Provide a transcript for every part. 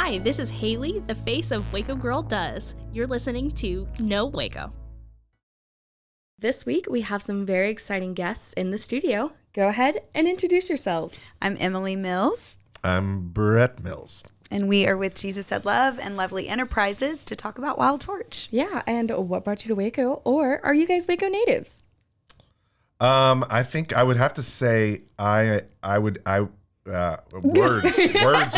Hi, this is Haley, the face of Waco Girl Does. You're listening to Know Waco. This week, we have some very exciting guests in the studio. Go ahead and introduce yourselves. I'm Emily Mills. I'm Brett Mills. And we are with Jesus Said Love and Lovely Enterprises to talk about Wild Torch. Yeah, and what brought you to Waco? Or are you guys Waco natives? I think I would have to say words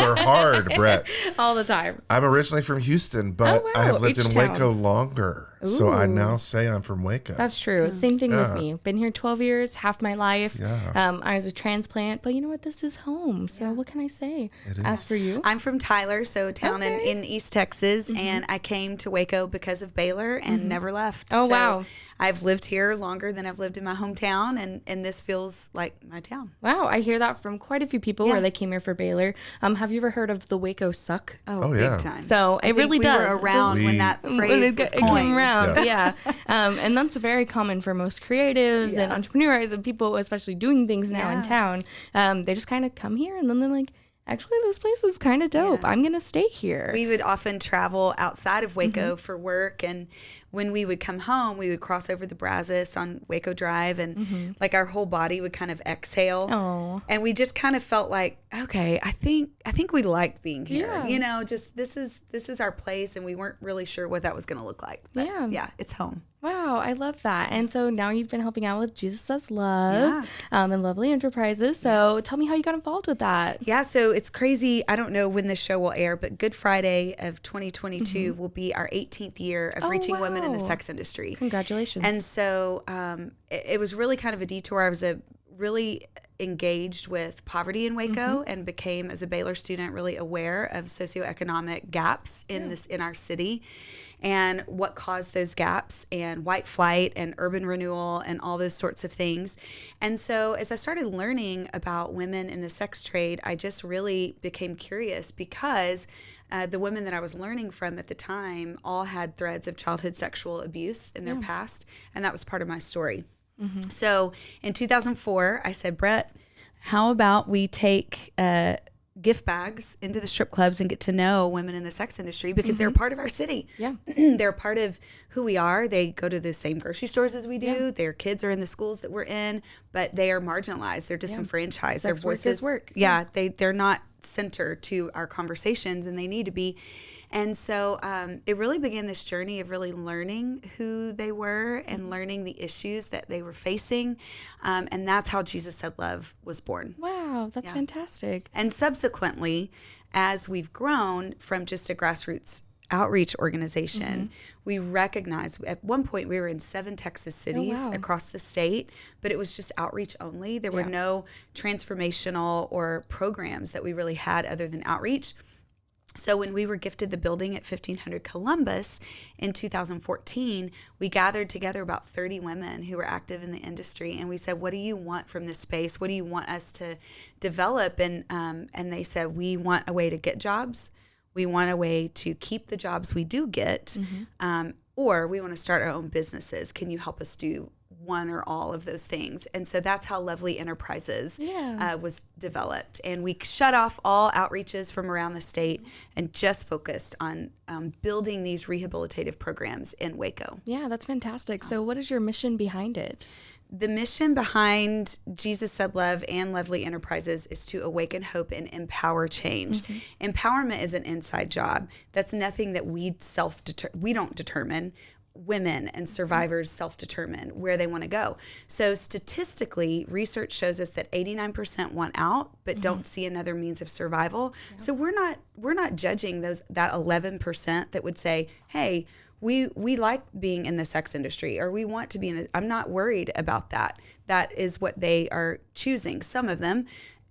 are hard, Brett. All the time. I'm originally from Houston, but Oh, wow. I have lived in H-Town. Waco longer. So I Ooh. now say I'm from Waco. That's true. Same thing with Yeah. me. Been here 12 years, half my life. Yeah. I was a transplant, but you know what? This is home. So what can I say? It is. As for you? I'm from Tyler, so a town Okay. in East Texas, and I came to Waco because of Baylor and never left. Oh, So wow. I've lived here longer than I've lived in my hometown, and this feels like my town. Wow, I hear that from quite a few people Yeah. where they came here for Baylor. Have you ever heard of the Waco Suck? Oh, yeah. Big time. So I it think really we does. were around Just- when that We- phrase was It came coined. around, Yes. yeah. And that's very common for most creatives and Yeah. entrepreneurs and people, especially doing things now in Yeah. town. They just kind of come here and then they're like, actually, this place is kind of dope. Yeah. I'm going to stay here. We would often travel outside of Waco Mm-hmm. for work, and when we would come home, we would cross over the Brazos on Waco Drive, and like our whole body would kind of exhale. Mm-hmm. Oh. And we just kind of felt like, okay, I think we like being here. Yeah. You know, just this is our place, and we weren't really sure what that was going to look like. But Yeah. it's home. Wow, I love that. And so now you've been helping out with Jesus Says Love and Lovely Enterprises. So tell me how you got involved with that. Yeah, so it's crazy. I don't know when this show will air, but Good Friday of 2022 will be our 18th year of Oh, reaching women in the wow. sex industry. Congratulations. And so it was really kind of a detour. I was really engaged with poverty in Waco and became, as a Baylor student, really aware of socioeconomic gaps in our city and what caused those gaps, and white flight and urban renewal and all those sorts of things. And so as I started learning about women in the sex trade, I just really became curious because the women that I was learning from at the time all had threads of childhood sexual abuse in their past, and that was part of my story. So in 2004, I said, Brett, how about we take gift bags into the strip clubs and get to know women in the sex industry, because they're part of our city. Yeah. They're part of who we are. They go to the same grocery stores as we do. Yeah. Their kids are in the schools that we're in, but they are marginalized. They're disenfranchised. Their Sex work is voices work. Yeah, they're not center to our conversations, and they need to be. And so it really began this journey of really learning who they were and learning the issues that they were facing. And that's how Jesus Said Love was born. Wow, that's Yeah. fantastic. And subsequently, as we've grown from just a grassroots outreach organization, we recognized at one point we were in 7 Texas cities wow. across the state, but it was just outreach only. There were Yeah. no transformational or programs that we really had other than outreach. So when we were gifted the building at 1500 Columbus in 2014, we gathered together about 30 women who were active in the industry, and we said, what do you want from this space? What do you want us to develop? And they said, we want a way to get jobs. We want a way to keep the jobs we do get, or we want to start our own businesses. Can you help us do one or all of those things? And so that's how Lovely Enterprises was developed. And we shut off all outreaches from around the state and just focused on building these rehabilitative programs in Waco. Yeah, that's fantastic. So what is your mission behind it? The mission behind Jesus Said Love and Lovely Enterprises is to awaken hope and empower change. Empowerment is an inside job. That's nothing that we don't determine. Women and survivors self-determine where they want to go. So statistically, research shows us that 89% want out but don't see another means of survival. So we're not judging that 11% that would say, "Hey, we like being in the sex industry, or we want to be in the." I'm not worried about that. That is what they are choosing. Some of them,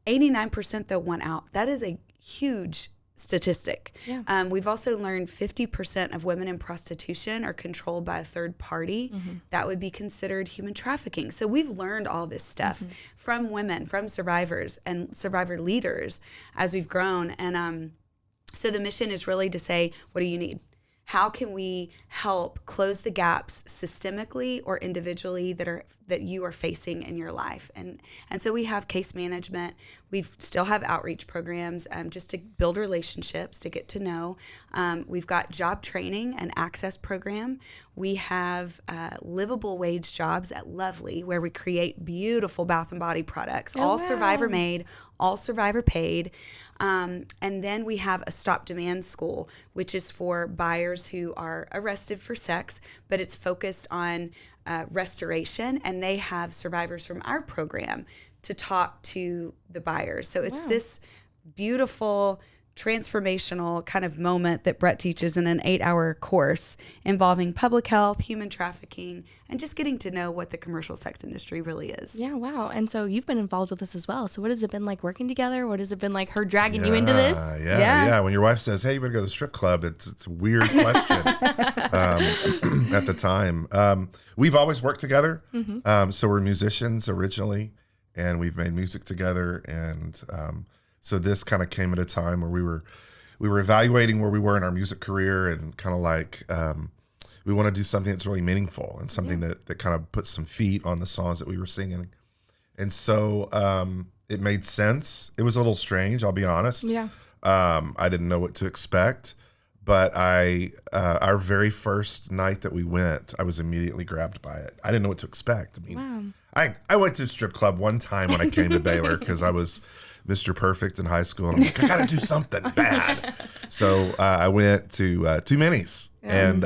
89% though want out. That is a huge statistic. Yeah. We've also learned 50% of women in prostitution are controlled by a third party. That would be considered human trafficking. So we've learned all this stuff from women, from survivors and survivor leaders as we've grown. And so the mission is really to say, what do you need? How can we help close the gaps systemically or individually that are that you are facing in your life. And so we have case management. We still have outreach programs just to build relationships, to get to know. We've got job training and access program. We have livable wage jobs at Lovely, where we create beautiful bath and body products, all survivor made, all survivor paid. And then we have a Stop Demand School, which is for buyers who are arrested for sex, but it's focused on restoration, and they have survivors from our program to talk to the buyers. So it's this beautiful, transformational kind of moment that Brett teaches in an 8-hour course involving public health, human trafficking, and just getting to know what the commercial sex industry really is. Yeah, wow. And so you've been involved with this as well. So what has it been like working together? What has it been like her dragging you into this? Yeah. When your wife says, hey, you want to go to the strip club, it's a weird question at the time. We've always worked together. So we're musicians originally, and we've made music together. And so this kind of came at a time where we were evaluating where we were in our music career, and kind of like we want to do something that's really meaningful and something that kind of puts some feet on the songs that we were singing. And so it made sense. It was a little strange, I'll be honest. Yeah. I didn't know what to expect, but our very first night that we went, I was immediately grabbed by it. I didn't know what to expect. I mean, I went to a strip club one time when I came to Baylor because I was Mr. Perfect in high school, and I'm like, I gotta do something bad. So I went to Too Many's, and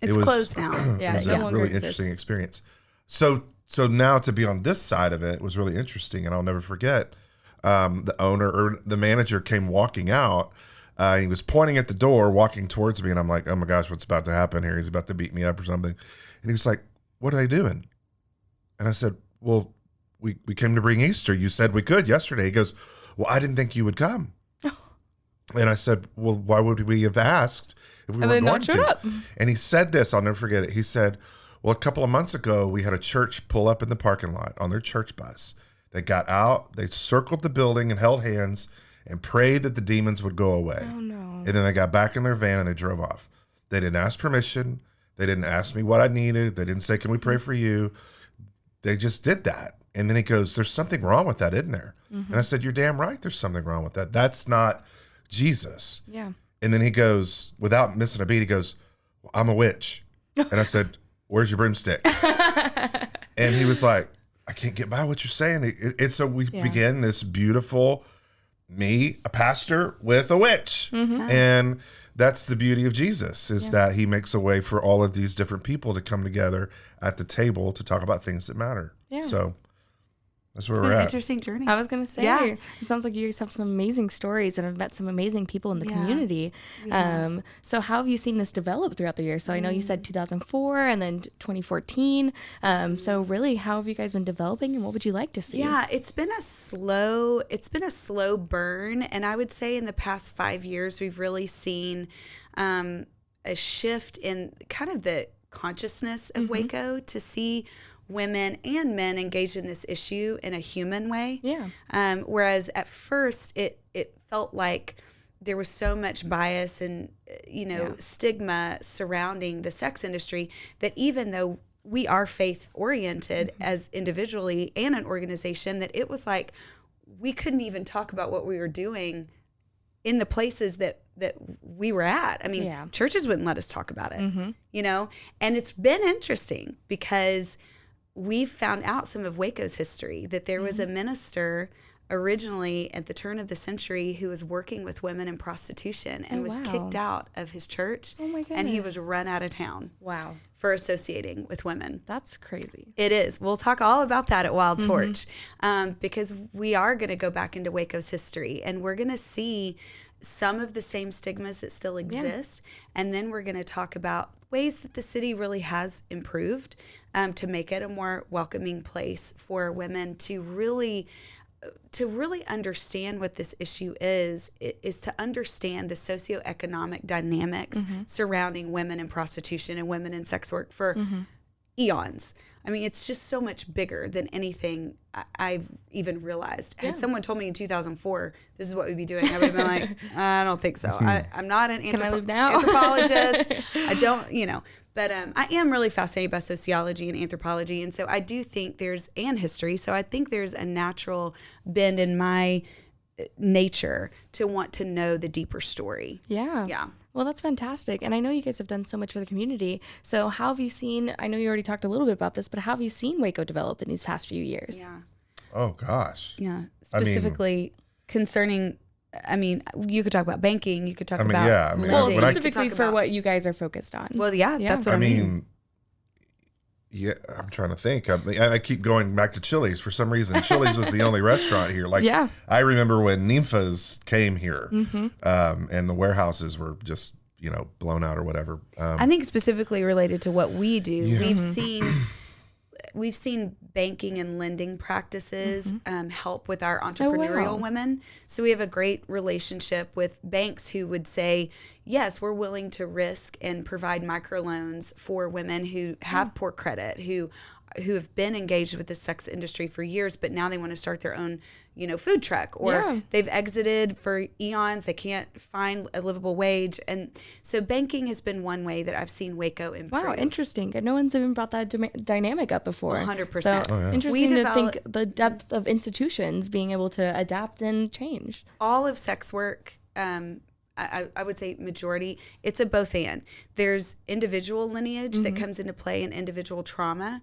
It's closed now. Yeah, it was no a longer really exists. interesting experience. So now to be on this side of it was really interesting, and I'll never forget. The owner or the manager came walking out. He was pointing at the door, walking towards me, and I'm like, oh my gosh, what's about to happen here? He's about to beat me up or something. And he was like, what are they doing? And I said, well, we came to bring Easter. You said we could yesterday. He goes, well, I didn't think you would come. And I said, well, why would we have asked if we weren't going to? And he said this, I'll never forget it. He said, well, a couple of months ago, we had a church pull up in the parking lot on their church bus. They got out, they circled the building and held hands and prayed that the demons would go away. Oh, no. And then they got back in their van and they drove off. They didn't ask permission. They didn't ask me what I needed. They didn't say, can we pray for you? They just did that. And then he goes, there's something wrong with that, isn't there? And I said, you're damn right there's something wrong with that. That's not Jesus. Yeah. And then he goes, without missing a beat, he goes, well, I'm a witch. And I said, where's your broomstick? And he was like, I can't get by what you're saying. And so we began this beautiful, me, a pastor with a witch. And that's the beauty of Jesus, is that he makes a way for all of these different people to come together at the table to talk about things that matter. Yeah. So that's where It's we're been an at. interesting journey. I was going to say, Yeah. it sounds like you guys have some amazing stories and have met some amazing people in the community. So how have you seen this develop throughout the year? So I know you said 2004 and then 2014. So really, how have you guys been developing, and what would you like to see? Yeah, it's been a slow burn, and I would say in the past 5 years we've really seen a shift in kind of the consciousness of Waco to see women and men engaged in this issue in a human way. Yeah. Whereas at first it felt like there was so much bias and stigma surrounding the sex industry that even though we are faith oriented as individually and an organization, that it was like we couldn't even talk about what we were doing in the places that we were at. I mean, churches wouldn't let us talk about it, and it's been interesting because we've found out some of Waco's history, that there was a minister originally at the turn of the century who was working with women in prostitution and was kicked out of his church. Oh my and he goodness. was run out of town. Wow. For associating with women. That's crazy. It is. We'll talk all about that at Wild Torch because we are going to go back into Waco's history, and we're going to see some of the same stigmas that still exist. And then we're going to talk about ways that the city really has improved to make it a more welcoming place for women to really understand what this issue is to understand the socioeconomic dynamics surrounding women in prostitution and women in sex work for eons. I mean, it's just so much bigger than anything I've even realized. Had someone told me in 2004, this is what we'd be doing, I would have been like, I don't think so. I'm not an Can I leave now? anthropologist. I don't, but I am really fascinated by sociology and anthropology. And so I do think and history. So I think there's a natural bend in my nature to want to know the deeper story. Yeah. Yeah. Well, that's fantastic. And I know you guys have done so much for the community. So how have you seen, I know you already talked a little bit about this, but how have you seen Waco develop in these past few years? Yeah. Oh gosh. Yeah. Specifically concerning, you could talk about banking, you could talk about lending. Well, you could specifically talk for about- what you guys are focused on. Well, yeah, that's what I mean. Yeah, I'm trying to think. I keep going back to Chili's for some reason. Chili's was the only restaurant here. Like, Yeah. I remember when Ninfa's came here, and the warehouses were just, blown out or whatever. I think specifically related to what we do, we've seen banking and lending practices help with our entrepreneurial women. So we have a great relationship with banks who would say, yes, we're willing to risk and provide microloans for women who have poor credit, who have been engaged with the sex industry for years, but now they want to start their own, food truck, or they've exited for eons. They can't find a livable wage. And so banking has been one way that I've seen Waco improve. Wow, interesting. No one's even brought that dynamic up before. 100%. So interesting to think the depth of institutions being able to adapt and change. All of sex work, I would say majority, it's a both and. There's individual lineage that comes into play and individual trauma.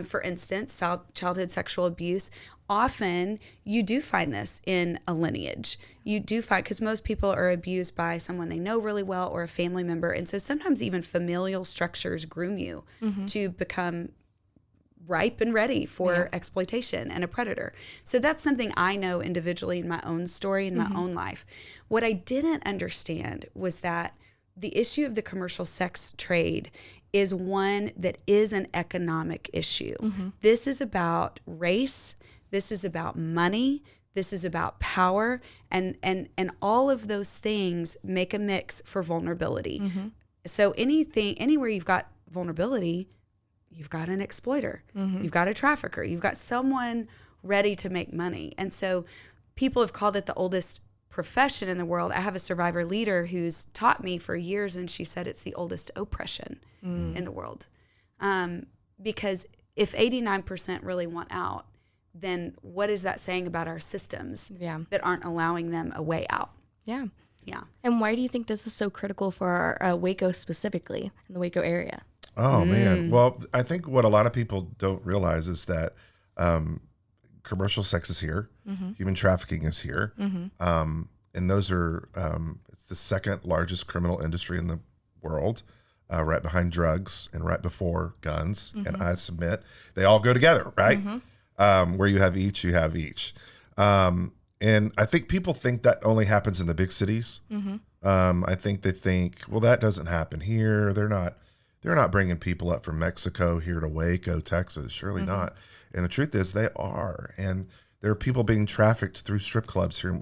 For instance, childhood sexual abuse. Often you do find this in a lineage. You do find, because most people are abused by someone they know really well or a family member. And so sometimes even familial structures groom you to become ripe and ready for exploitation and a predator. So that's something I know individually in my own story, in my own life. What I didn't understand was that the issue of the commercial sex trade is one that is an economic issue. This is about race. This is about money. This is about power. And all of those things make a mix for vulnerability. So anywhere you've got vulnerability, you've got an exploiter, you've got a trafficker, you've got someone ready to make money. And so people have called it the oldest profession in the world. I have a survivor leader who's taught me for years, and she said it's the oldest oppression in the world. Because if 89% really want out, then what is that saying about our systems that aren't allowing them a way out? Yeah. Yeah. And why do you think this is so critical for Waco specifically, in the Waco area? Oh man. Well, I think what a lot of people don't realize is that commercial sex is here, human trafficking is here, and those are it's the second largest criminal industry in the world, right behind drugs and right before guns. And I submit they all go together, right? Where you have each, you have each. And I think people think that only happens in the big cities. I think they think, well, that doesn't happen here. They're not bringing people up from Mexico here to Waco, Texas. Surely not. And the truth is they are. And there are people being trafficked through strip clubs here.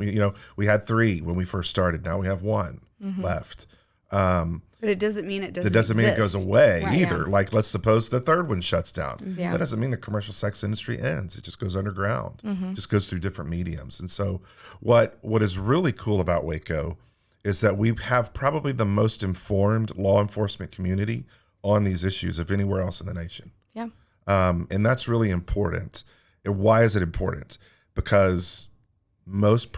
We had 3 when we first started. Now we have 1 left. But it doesn't mean it doesn't It doesn't mean it exist. goes away Right. either. Like, let's suppose the 3rd one shuts down. Yeah. That doesn't mean the commercial sex industry ends. It just goes underground. Just goes through different mediums. And so what is really cool about Waco is that we have probably the most informed law enforcement community on these issues of anywhere else in the nation. Yeah. And that's really important. And why is it important? Because most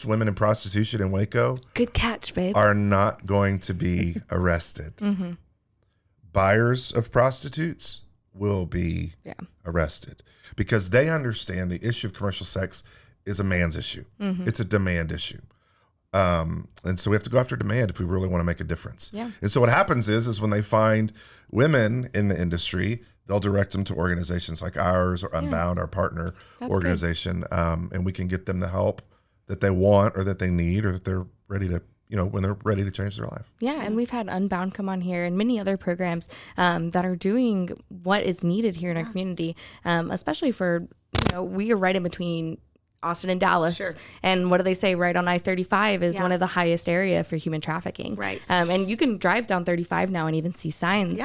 women in prostitution in Waco Good catch, babe. are not going to be arrested. Buyers of prostitutes will be arrested because they understand the issue of commercial sex is a man's issue. It's a demand issue. And so we have to go after demand if we really want to make a difference. Yeah. And so what happens is when they find women in the industry, they'll direct them to organizations like ours or Unbound, our partner organization, and we can get them the help that they want or that they need or that they're ready to, when they're ready to change their life. Yeah, and we've had Unbound come on here and many other programs that are doing what is needed here in our community, especially for, we are right in between Austin and Dallas. Sure. And what do they say? Right on I-35 is Yeah. one of the highest area for human trafficking. Right. And you can drive down 35 now and even see signs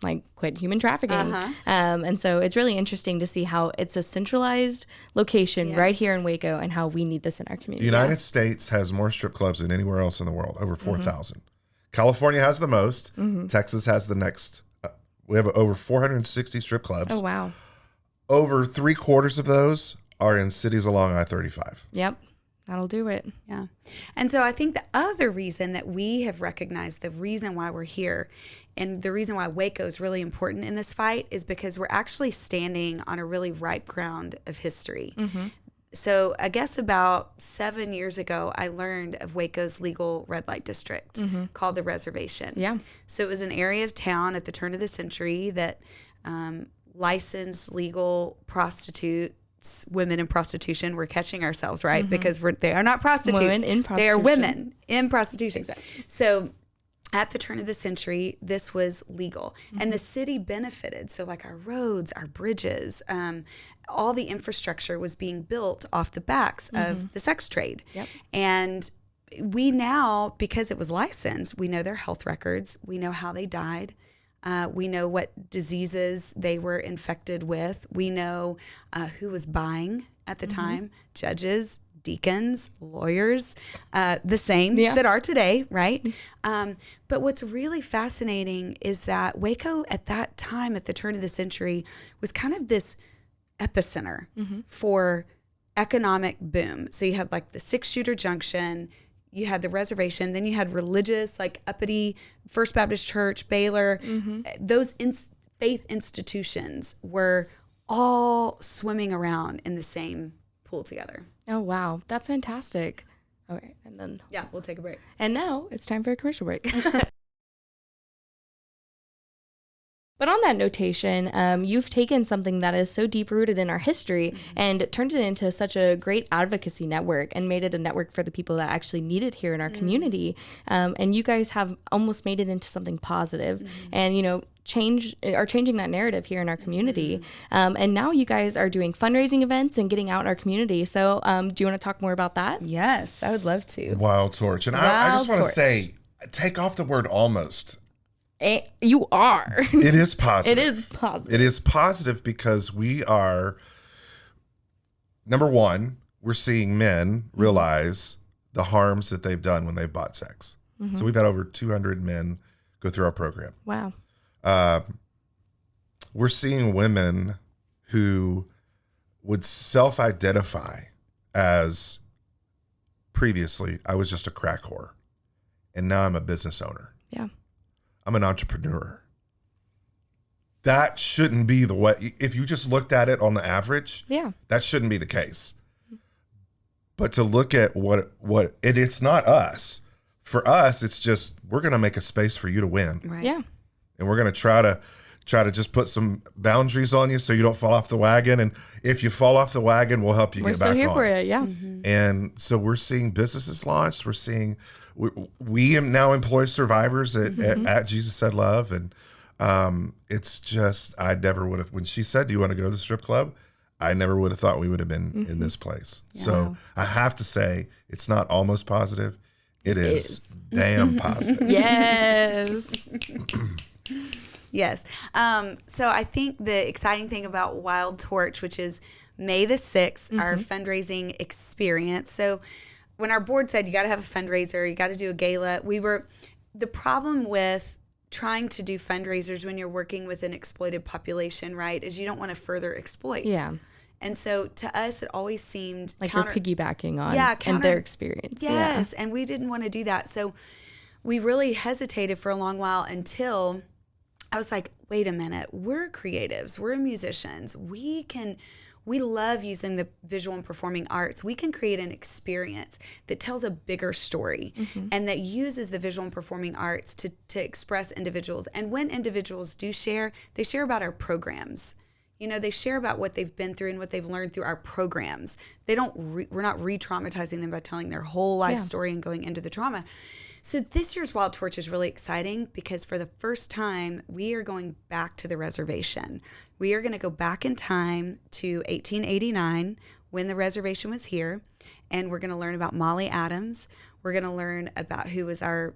like quit human trafficking. And so it's really interesting to see how it's a centralized location right here in Waco and how we need this in our The community. United States has more strip clubs than anywhere else in the world, over 4,000. California has the most. Texas has the next. We have over 460 strip clubs. Oh, wow. Over 3/4 of those are in cities along I-35. Yep. That'll do it. Yeah. And so I think the other reason that we have recognized, the reason why we're here and the reason why Waco is really important in this fight is because we're actually standing on a really ripe ground of history. So I guess about 7 years ago, I learned of Waco's legal red light district called the Reservation. Yeah. So it was an area of town at the turn of the century that licensed legal prostitutes, women in prostitution. We're catching ourselves, right? Because they are not prostitutes. Women in They are prostitution. women in prostitution. So at the turn of the century, this was legal, and the city benefited. So like our roads, our bridges, all the infrastructure was being built off the backs of the sex trade. Yep. And we now, because it was licensed, we know their health records. We know how they died. We know what diseases they were infected with. We know who was buying at the time, judges, deacons, lawyers, the same that are today, right? But what's really fascinating is that Waco at that time, at the turn of the century, was kind of this epicenter for economic boom. So you had like the 6-shooter junction, you had the Reservation, then you had religious, like uppity First Baptist Church, Baylor. Those faith institutions were all swimming around in the same pool together. Oh, wow. That's fantastic. Okay. And then, Yeah, we'll take a break. and now it's time for a commercial break. But on that notation, you've taken something that is so deep rooted in our history and turned it into such a great advocacy network and made it a network for the people that actually need it here in our community. And you guys have almost made it into something positive and, you know, are changing that narrative here in our community. And now you guys are doing fundraising events and getting out in our community. So do you want to talk more about that? Yes, I would love to. Wild Torch. And I just want to say, take off the word almost. You are. It is positive. It is positive. It is positive because we are, number one, we're seeing men realize the harms that they've done when they've bought sex. So we've had over 200 men go through our program. Wow. We're seeing women who would self-identify as previously, I was just a crack whore, and now I'm a business owner. Yeah. I'm an entrepreneur. That shouldn't be the way. If you just looked at it on the average, Yeah. that shouldn't be the case. But to look at it's not us. For us, it's just we're going to make a space for you to win, Right. Yeah. and we're going to try to just put some boundaries on you so you don't fall off the wagon. And if you fall off the wagon, we'll help you We're get still back here on. for it. Yeah. And so we're seeing businesses launched. We're seeing we now employ survivors at Jesus Said Love, and it's just I never would have when she said, "Do you want to go to the strip club?" I never would have thought we would have been in this place. So I have to say, it's not almost positive. It is damn positive. Yes. Yes. So I think the exciting thing about Wild Torch, which is May the 6th, our fundraising experience. So when our board said you got to have a fundraiser, you got to do a gala, the problem with trying to do fundraisers when you're working with an exploited population, right, is you don't want to further exploit. Yeah. And so to us, it always seemed Like you're piggybacking on and their experience. Yes. And we didn't want to do that. So we really hesitated for a long while until I was like, wait a minute, we're creatives, we're musicians. We love using the visual and performing arts. We can create an experience that tells a bigger story and that uses the visual and performing arts to express individuals. And when individuals do share, they share about our programs. You know, they share about what they've been through and what they've learned through our programs. We're not re-traumatizing them by telling their whole life story and going into the trauma. So this year's Wild Torch is really exciting because for the first time, we are going back to the reservation. We are going to go back in time to 1889 when the reservation was here. And we're going to learn about Molly Adams. We're going to learn about who was our,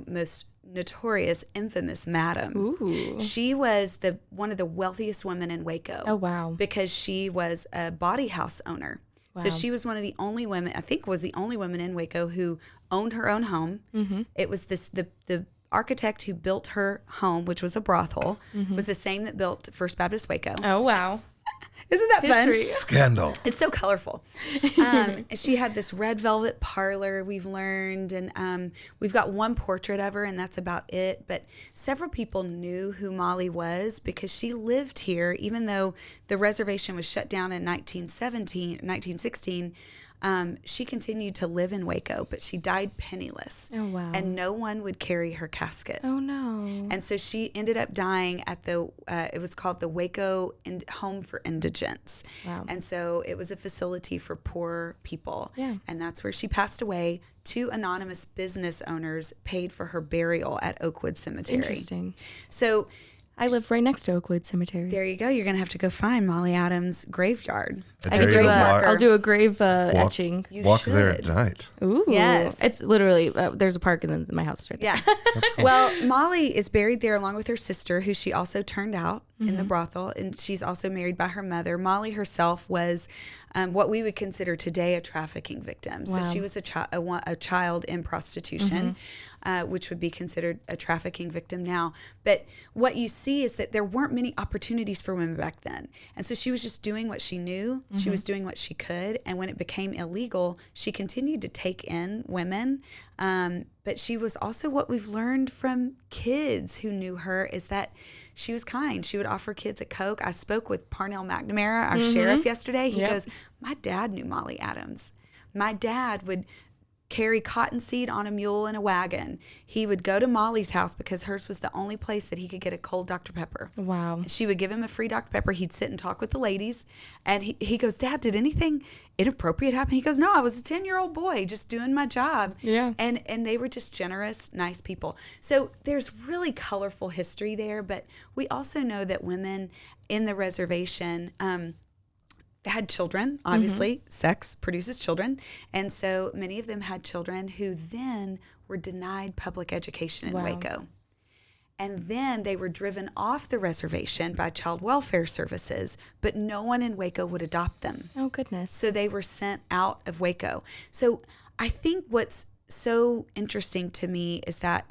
most notorious, infamous madam. Ooh. She was one of the wealthiest women in Waco. Oh, wow. Because she was a body house owner. So Wow. she was one of the only women, I think was the only woman in Waco who owned her own home. Mm-hmm. It was the architect who built her home, which was a brothel, was the same that built First Baptist Waco. Oh, wow. Isn't that fun? History. Scandal. It's so colorful. She had this red velvet parlor, we've learned, and we've got one portrait of her, and that's about it. But several people knew who Molly was because she lived here, even though the reservation was shut down in 1916. She continued to live in Waco, but she died penniless. Oh, wow. And no one would carry her casket. Oh, no. And so she ended up dying at it was called the Waco Home for Indigents. Wow. And so it was a facility for poor people. Yeah. And that's where she passed away. 2 anonymous business owners paid for her burial at Oakwood Cemetery. Interesting. So I live right next to Oakwood Cemetery. there you go. You're going to have to go find Molly Adams' graveyard. I could There you do go. I'll do a grave etching. You Walk there at should. night. Ooh. Yes. It's literally, there's a park in my house right there. Yeah. Well, Molly is buried there along with her sister, who she also turned out in the brothel, and she's also married by her mother. Molly herself was what we would consider today a trafficking victim. So Wow. she was a child in prostitution, which would be considered a trafficking victim now. But what you see is that there weren't many opportunities for women back then. And so she was just doing what she knew. She was doing what she could. And when it became illegal, she continued to take in women. But she was also, what we've learned from kids who knew her, is that she was kind. She would offer kids a Coke. I spoke with Parnell McNamara, our sheriff, yesterday. He Yep. goes, my dad knew Molly Adams. My dad would carry cottonseed on a mule in a wagon. He would go to Molly's house because hers was the only place that he could get a cold Dr. Pepper. Wow. She would give him a free Dr. Pepper. He'd sit and talk with the ladies. And he goes, Dad, did anything inappropriate happen? He goes, no, I was a 10-year-old boy just doing my job. Yeah. And they were just generous, nice people. So there's really colorful history there. But we also know that women in the reservation had children. Obviously, sex produces children. And so many of them had children who then were denied public education in Wow. Waco. And then they were driven off the reservation by child welfare services, but no one in Waco would adopt them. Oh, goodness. So they were sent out of Waco. So I think what's so interesting to me is that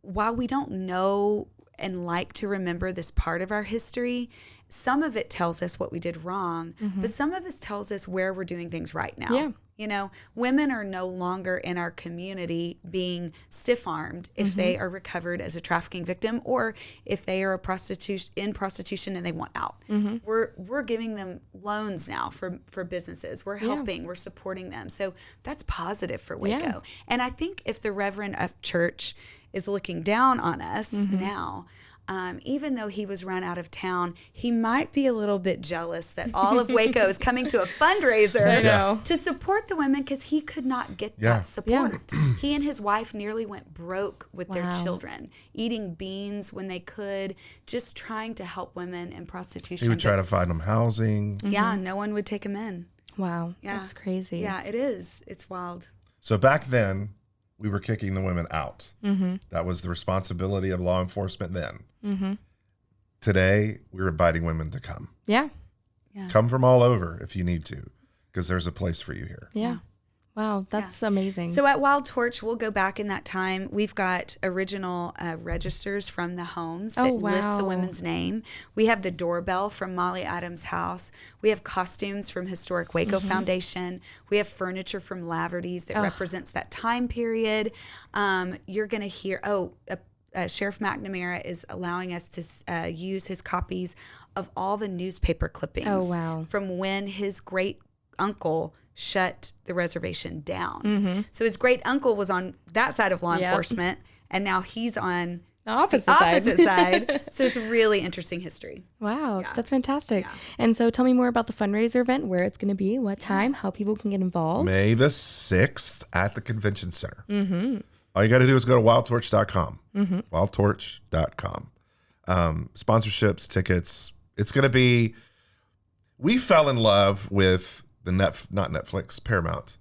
while we don't know and like to remember this part of our history, some of it tells us what we did wrong, but some of us tells us where we're doing things right now. Yeah. You know, women are no longer in our community being stiff-armed if they are recovered as a trafficking victim, or if they are in prostitution and they want out. We're giving them loans now for businesses. We're helping. We're supporting them. So that's positive for Waco. Yeah. And I think if the Reverend of Church is looking down on us now, even though he was run out of town, he might be a little bit jealous that all of Waco is coming to a fundraiser I know. to support the women, because he could not get Yeah. that support. He and his wife nearly went broke with their Wow. children, eating beans when they could, just trying to help women in prostitution. He would try But, to find them housing. yeah, no one would take him in. Wow. Yeah. That's crazy. Yeah, it is. It's wild. So back then, we were kicking the women out. That was the responsibility of law enforcement then. Today, we're inviting women to come. Yeah. Come from all over if you need to, because there's a place for you here. Yeah. Wow. That's amazing. So at Wild Torch, we'll go back in that time. We've got original registers from the homes that Oh, list the wow. women's name. We have the doorbell from Molly Adams' house. We have costumes from Historic Waco Foundation. We have furniture from Laverty's that represents that time period. You're going to hear, Sheriff McNamara is allowing us to use his copies of all the newspaper clippings Oh, wow. from when his great uncle shut the reservation down. So his great uncle was on that side of law Yep. enforcement, and now he's on the opposite the side. opposite side. So it's a really interesting history. Wow. That's fantastic. And so tell me more about the fundraiser event, where it's going to be, what time, how people can get involved. May the 6th at the convention center. All you got to do is go to wildtorch.com. Wildtorch.com. Sponsorships, tickets. It's going to be, we fell in love with not Netflix, Paramount.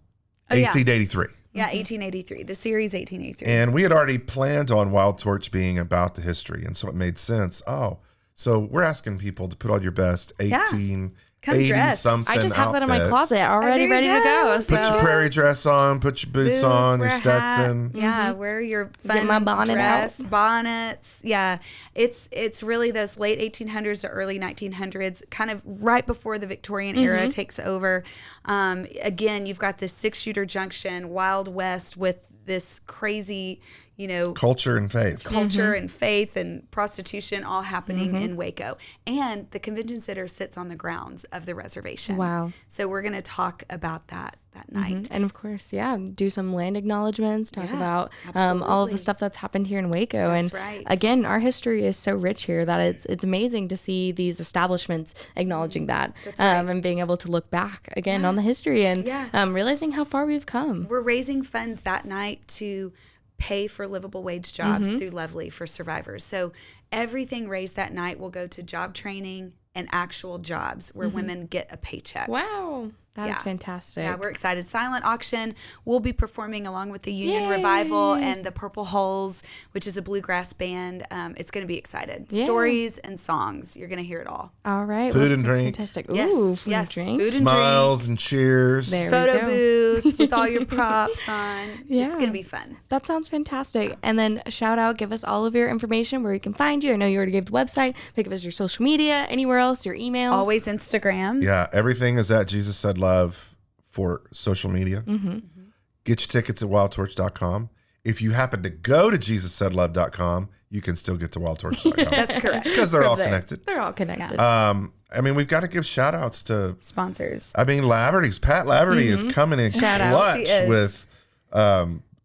Oh, yeah. 1883. Yeah, 1883. The series 1883. And we had already planned on Wild Torch being about the history, and so it made sense. Oh, so we're asking people to put on your best 1880 dress. something. I just have that in my outfits. closet already, there you ready to go. go. Put So your prairie dress on, put your boots on, your wear a hat. Stetson. Yeah, wear your fun my bonnet dress, out. bonnets. Yeah, it's really those late 1800s to early 1900s, kind of right before the Victorian era takes over. Again, you've got this 6-shooter junction, Wild West, with this crazy, Culture and faith. culture and faith and prostitution all happening in Waco. And the convention center sits on the grounds of the reservation. Wow. So we're going to talk about that night. And of course, do some land acknowledgments, talk Yeah, about all of absolutely. the stuff that's happened here in Waco. That's and right. again, our history is so rich here that it's amazing to see these establishments acknowledging that That's right. and being able to look back again on the history and realizing how far we've come. We're raising funds that night to pay for livable wage jobs through Lovely for survivors. So everything raised that night will go to job training and actual jobs where women get a paycheck. Wow. That is Yeah. fantastic. Yeah, we're excited. Silent Auction will be performing along with the Union Yay. Revival and the Purple Holes, which is a bluegrass band. It's going to be excited. Yeah. Stories and songs. You're going to hear it all. All right. Food and that's drink. Fantastic. Yes, Ooh, food yes. and drink. Food and Smiles drink. and cheers. There we Photo go. booth with all your props on. It's Yeah. going to be fun. That sounds fantastic. And then shout out, give us all of your information where you can find you. I know you already gave the website, but give us your social media, anywhere else, your email. Always Instagram. Yeah, everything is at Jesus Said Love for social media. Get your tickets at wildtorch.com. If you happen to go to jesussaidlove.com, you can still get to wildtorch.com. That's correct. Because they're all There. connected. They're all connected. We've got to give shout outs to, Sponsors. Laverty's. Pat Laverty is coming in Shout out. clutch She is. with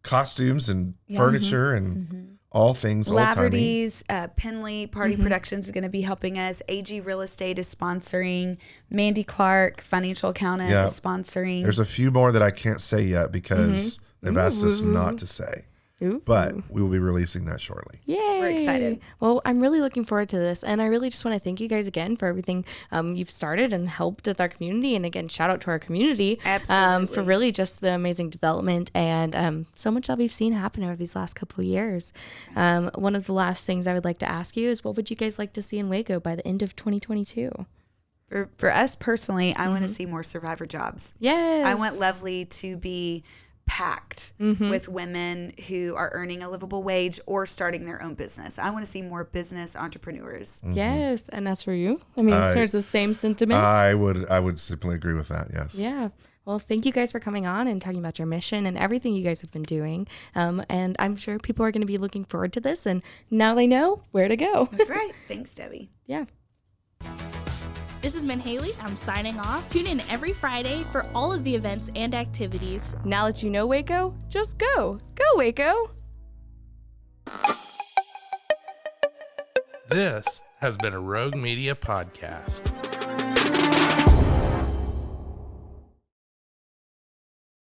costumes and furniture and all things old-timey. Laverty's, Penley Party Productions is going to be helping us. AG Real Estate is sponsoring. Mandy Clark, financial accountant, Yeah. is sponsoring. There's a few more that I can't say yet because they've asked us not to say. Ooh. But we will be releasing that shortly. Yay. We're excited. Well, I'm really looking forward to this. And I really just want to thank you guys again for everything you've started and helped with our community. And again, shout out to our community Absolutely. for really just the amazing development and so much that we've seen happen over these last couple of years. One of the last things I would like to ask you is what would you guys like to see in Waco by the end of 2022? For us personally, I want to see more survivor jobs. Yes. I want Lovely to be packed with women who are earning a livable wage or starting their own business. I want to see more business entrepreneurs. Yes. And that's for you. I mean, I- there's the same sentiment. I would simply agree with that. Yes. Yeah. Well, thank you guys for coming on and talking about your mission and everything you guys have been doing. And I'm sure people are going to be looking forward to this. And now they know where to go. That's right. Thanks, Debbie. Yeah. This has been Haley. I'm signing off. Tune in every Friday for all of the events and activities. Now that you know Waco, just go. Go, Waco. This has been a Rogue Media podcast.